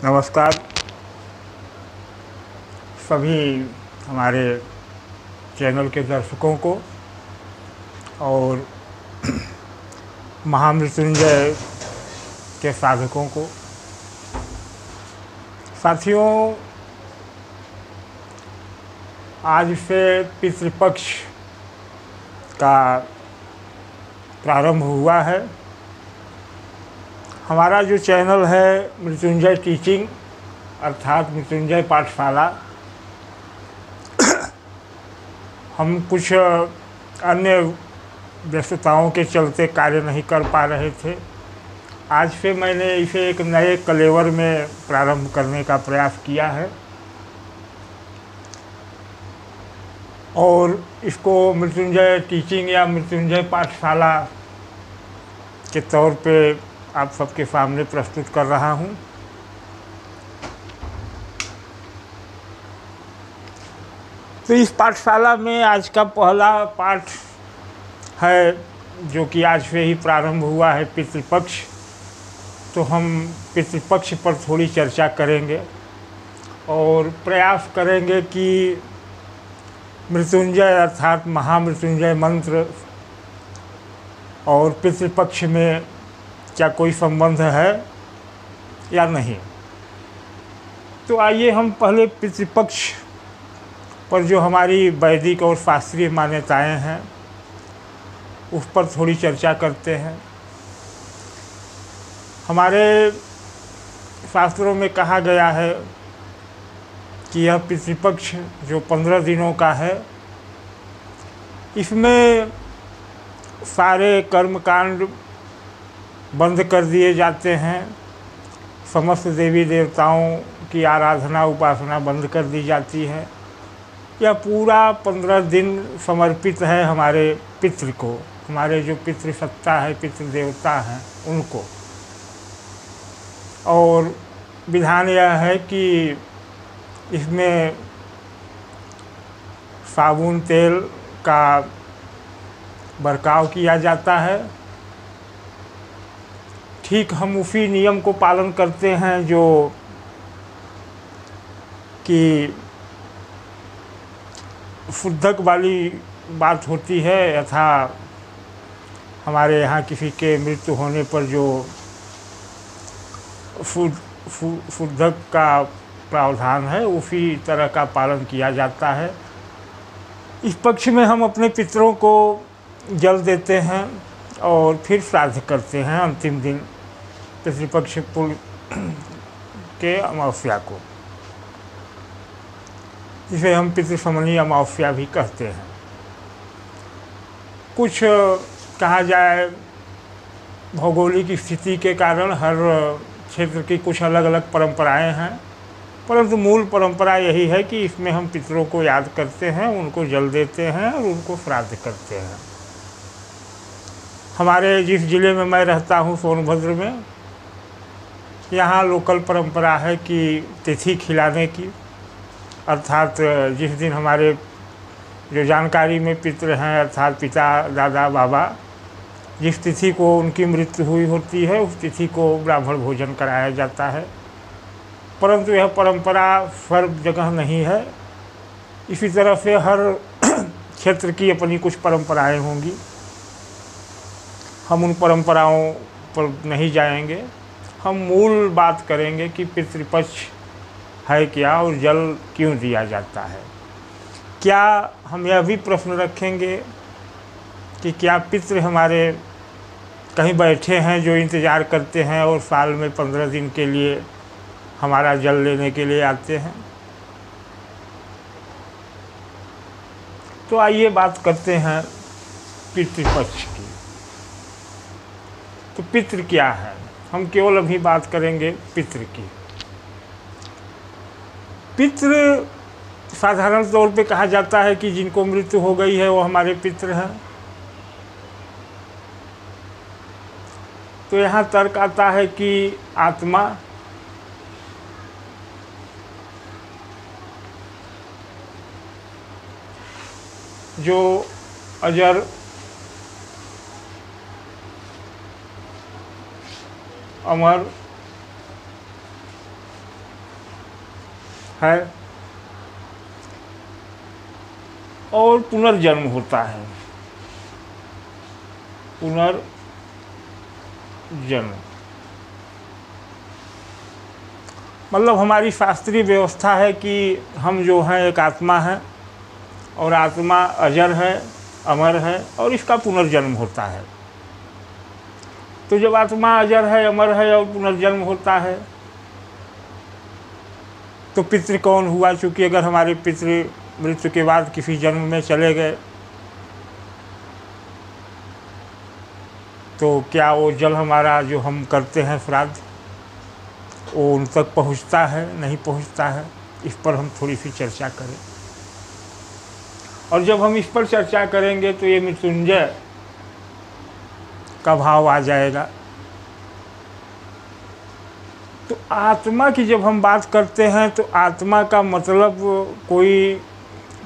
नमस्कार सभी हमारे चैनल के दर्शकों को और महामृत्युंजय के साधकों को। साथियों, आज से पितृपक्ष का प्रारंभ हुआ है। हमारा जो चैनल है मृत्युंजय टीचिंग अर्थात मृत्युंजय पाठशाला, हम कुछ अन्य व्यस्तताओं के चलते कार्य नहीं कर पा रहे थे। आज से मैंने इसे एक नए कलेवर में प्रारंभ करने का प्रयास किया है और इसको मृत्युंजय टीचिंग या मृत्युंजय पाठशाला के तौर पे आप सबके सामने प्रस्तुत कर रहा हूँ। तो इस पाठशाला में आज का पहला पाठ है जो कि आज से ही प्रारंभ हुआ है, पितृपक्ष। तो हम पितृपक्ष पर थोड़ी चर्चा करेंगे और प्रयास करेंगे कि मृत्युंजय अर्थात महामृत्युंजय मंत्र और पितृपक्ष में क्या कोई संबंध है या नहीं। तो आइए हम पहले पितृपक्ष पर जो हमारी वैदिक और शास्त्रीय मान्यताएं हैं उस पर थोड़ी चर्चा करते हैं। हमारे शास्त्रों में कहा गया है कि यह पितृपक्ष जो 15 दिनों का है, इसमें सारे कर्मकांड बंद कर दिए जाते हैं। समस्त देवी देवताओं की आराधना उपासना बंद कर दी जाती है। यह पूरा 15 दिन समर्पित है हमारे पितृ को, हमारे जो पितृसत्ता है, पितृदेवता हैं उनको। और विधान यह है कि इसमें साबुन तेल का बर्ताव किया जाता है। ठीक हम उसी नियम को पालन करते हैं जो कि शुद्धक वाली बात होती है। यथा हमारे यहाँ किसी के मृत्यु होने पर जो शुद्धक का प्रावधान है उसी तरह का पालन किया जाता है। इस पक्ष में हम अपने पितरों को जल देते हैं और फिर श्राद्ध करते हैं अंतिम दिन पितृपक्ष के अमावस्या को। इसे हम पितृसमनी अमावस्या भी कहते हैं। कुछ कहा जाए भौगोलिक स्थिति के कारण हर क्षेत्र की कुछ अलग अलग परंपराएं हैं, परंतु मूल परंपरा यही है कि इसमें हम पितरों को याद करते हैं, उनको जल देते हैं और उनको श्राद्ध करते हैं। हमारे जिस ज़िले में मैं रहता हूँ सोनभद्र में, यहाँ लोकल परंपरा है कि तिथि खिलाने की, अर्थात जिस दिन हमारे जो जानकारी में पितृ हैं अर्थात पिता दादा बाबा, जिस तिथि को उनकी मृत्यु हुई होती है उस तिथि को ब्राह्मण भोजन कराया जाता है। परंतु यह परंपरा सर्व जगह नहीं है। इसी तरह से हर क्षेत्र की अपनी कुछ परंपराएं होंगी। हम उन परंपराओं पर नहीं जाएंगे। हम मूल बात करेंगे कि पितृपक्ष है क्या और जल क्यों दिया जाता है। क्या हम यह भी प्रश्न रखेंगे कि क्या पितृ हमारे कहीं बैठे हैं जो इंतज़ार करते हैं और साल में 15 दिन के लिए हमारा जल लेने के लिए आते हैं। तो आइए बात करते हैं पितृपक्ष की। तो पितृ क्या है, हम केवल अभी बात करेंगे पितृ की। पितृ साधारण तौर पे कहा जाता है कि जिनको मृत्यु हो गई है वो हमारे पितृ हैं। तो यहाँ तर्क आता है कि आत्मा जो अजर अमर है और पुनर्जन्म होता है। पुनर्जन्म मतलब हमारी शास्त्रीय व्यवस्था है कि हम जो हैं एक आत्मा है और आत्मा अजर है, अमर है और इसका पुनर्जन्म होता है। तो जब आत्मा अजर है, अमर है और पुनर्जन्म होता है तो पितृ कौन हुआ? चूँकि अगर हमारे पितृ मृत्यु के बाद किसी जन्म में चले गए तो क्या वो जल हमारा जो हम करते हैं श्राद्ध वो उन तक पहुंचता है, नहीं पहुंचता है? इस पर हम थोड़ी सी चर्चा करें। और जब हम इस पर चर्चा करेंगे तो ये मृत्युंजय का भाव आ जाएगा। तो आत्मा की जब हम बात करते हैं तो आत्मा का मतलब कोई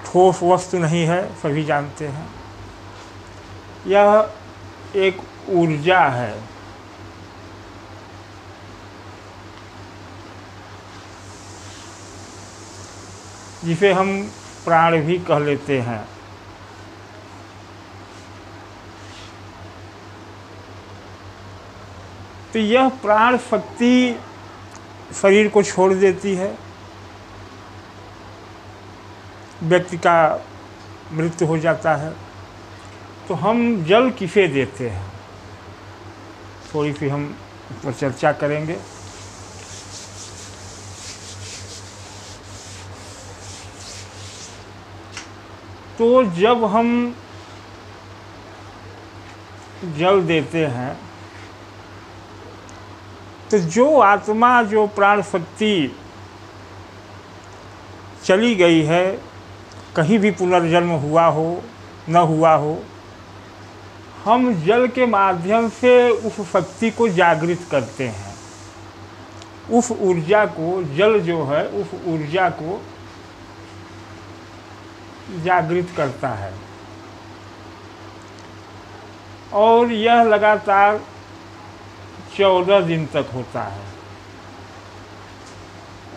ठोस वस्तु नहीं है, सभी जानते हैं। यह एक ऊर्जा है। जिसे हम प्राण भी कह लेते हैं। तो यह प्राण शक्ति शरीर को छोड़ देती है, व्यक्ति का मृत्यु हो जाता है। तो हम जल किसे देते हैं, थोड़ी सी हम इस पर चर्चा करेंगे। तो जब हम जल देते हैं तो जो आत्मा, जो प्राण शक्ति चली गई है, कहीं भी पुनर्जन्म हुआ हो न हुआ हो, हम जल के माध्यम से उस शक्ति को जागृत करते हैं। उस ऊर्जा को, जल जो है उस ऊर्जा को जागृत करता है। और यह लगातार 14 दिन तक होता है।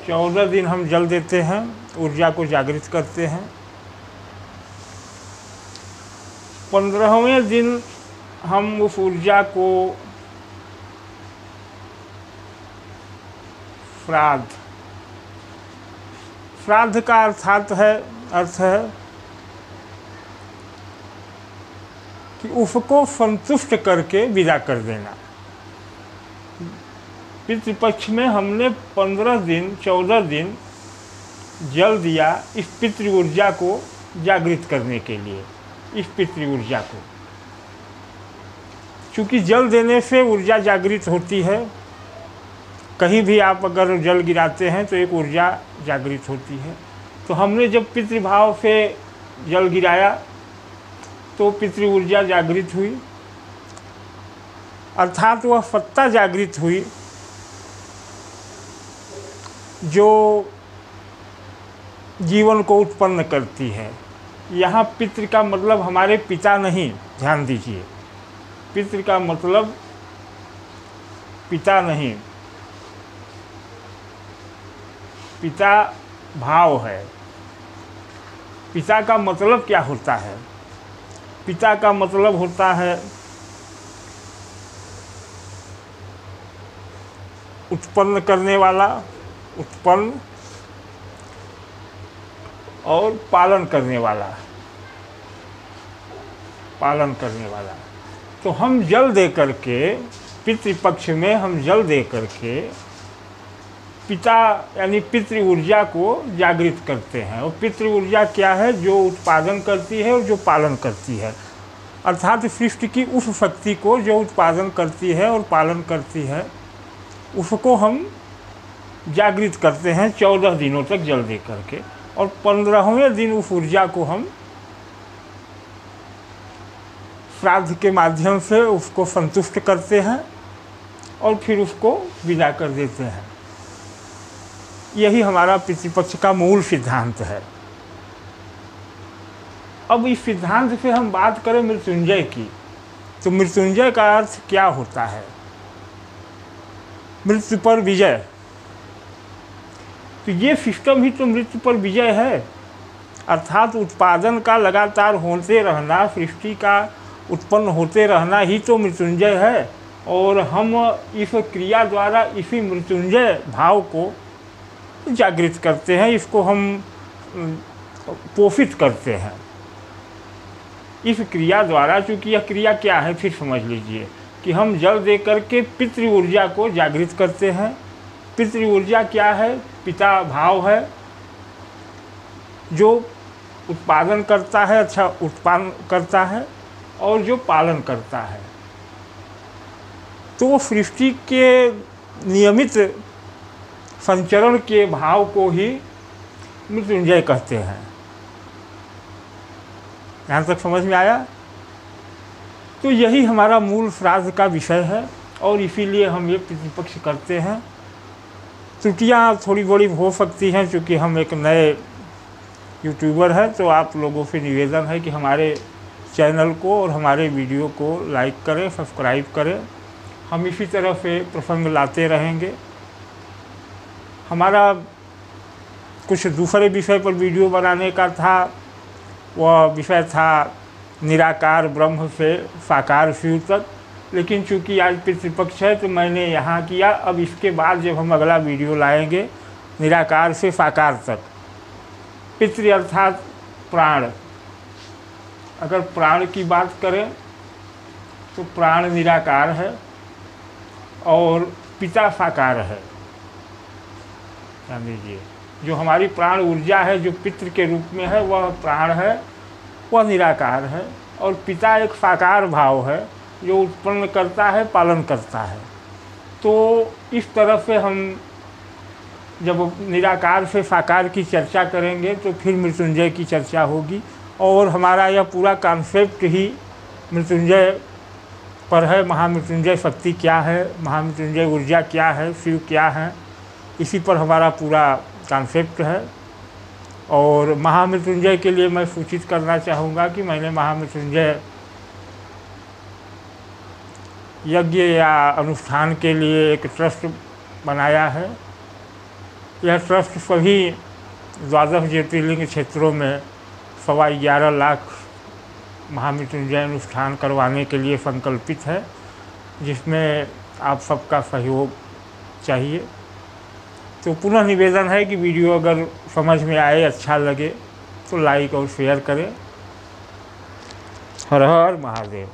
14 दिन हम जल देते हैं, ऊर्जा को जागृत करते हैं। 15वें दिन हम उस ऊर्जा को श्राद्ध का अर्थ है कि उसको संतुष्ट करके विदा कर देना। पितृपक्ष में हमने 14 दिन जल दिया इस पितृ ऊर्जा को जागृत करने के लिए, इस पितृ ऊर्जा को। चूँकि जल देने से ऊर्जा जागृत होती है, कहीं भी आप अगर जल गिराते हैं तो एक ऊर्जा जागृत होती है। तो हमने जब पितृभाव से जल गिराया तो पितृ ऊर्जा जागृत हुई, अर्थात वह सत्ता जागृत हुई जो जीवन को उत्पन्न करती है। यहाँ पितृ का मतलब हमारे पिता नहीं, ध्यान दीजिए, पितृ का मतलब पिता नहीं, पिता भाव है। पिता का मतलब क्या होता है? पिता का मतलब होता है उत्पन्न करने वाला, उत्पन्न और पालन करने वाला, पालन करने वाला। तो हम जल दे करके, पितृपक्ष में हम जल दे करके पिता यानी पितृ ऊर्जा को जागृत करते हैं। और पितृ ऊर्जा क्या है? जो उत्पादन करती है और जो पालन करती है, अर्थात सृष्टि की उस शक्ति को जो उत्पादन करती है और पालन करती है, उसको हम जागृत करते हैं 14 दिनों तक जल दे करके। और 15वें दिन उस ऊर्जा को हम श्राद्ध के माध्यम से उसको संतुष्ट करते हैं और फिर उसको विदा कर देते हैं। यही हमारा पितृपक्ष का मूल सिद्धांत है। अब इस सिद्धांत से हम बात करें मृत्युंजय की, तो मृत्युंजय का अर्थ क्या होता है? मृत्यु पर विजय। तो ये सिस्टम ही तो मृत्यु पर विजय है, अर्थात उत्पादन का लगातार होते रहना, सृष्टि का उत्पन्न होते रहना ही तो मृत्युंजय है। और हम इस क्रिया द्वारा इसी मृत्युंजय भाव को जागृत करते हैं, इसको हम पोषित करते हैं इस क्रिया द्वारा। चूँकि यह क्रिया क्या है फिर समझ लीजिए कि हम जल दे करके पितृ ऊर्जा को जागृत करते हैं। पितृ ऊर्जा क्या है? पिता भाव है जो उत्पादन करता है, अच्छा उत्पादन करता है और जो पालन करता है। तो सृष्टि के नियमित संचरण के भाव को ही मृत्युंजय कहते हैं। यहाँ तक समझ में आया? तो यही हमारा मूल श्राद्ध का विषय है और इसीलिए हम ये पितृपक्ष करते हैं। त्रुटियाँ थोड़ी बड़ी हो सकती हैं, क्योंकि हम एक नए यूट्यूबर हैं, तो आप लोगों से निवेदन है कि हमारे चैनल को और हमारे वीडियो को लाइक करें, सब्सक्राइब करें। हम इसी तरह से प्रसंग लाते रहेंगे। हमारा कुछ दूसरे विषय पर वीडियो बनाने का था, वह विषय था निराकार ब्रह्म से साकार शिव तक, लेकिन चूंकि आज पितृपक्ष है तो मैंने यहाँ किया। अब इसके बाद जब हम अगला वीडियो लाएंगे निराकार से साकार तक, पितृ अर्थात प्राण। अगर प्राण की बात करें तो प्राण निराकार है और पिता साकार है। ध्यान दीजिए, जो हमारी प्राण ऊर्जा है जो पितृ के रूप में है वह प्राण है, वह निराकार है। और पिता एक साकार भाव है जो उत्पन्न करता है, पालन करता है। तो इस तरह से हम जब निराकार से साकार की चर्चा करेंगे तो फिर मृत्युंजय की चर्चा होगी। और हमारा यह पूरा कॉन्सेप्ट ही मृत्युंजय पर है। महामृत्युंजय शक्ति क्या है, महामृत्युंजय ऊर्जा क्या है, शिव क्या है, इसी पर हमारा पूरा कॉन्सेप्ट है। और महामृत्युंजय के लिए मैं सूचित करना चाहूँगा कि मैंने महामृत्युंजय यज्ञ या अनुष्ठान के लिए एक ट्रस्ट बनाया है। यह ट्रस्ट सभी 12 ज्योतिर्लिंग क्षेत्रों में 11.25 लाख महामृत्युंजय अनुष्ठान करवाने के लिए संकल्पित है, जिसमें आप सबका सहयोग चाहिए। तो पुनः निवेदन है कि वीडियो अगर समझ में आए, अच्छा लगे तो लाइक और शेयर करें। हर हर महादेव।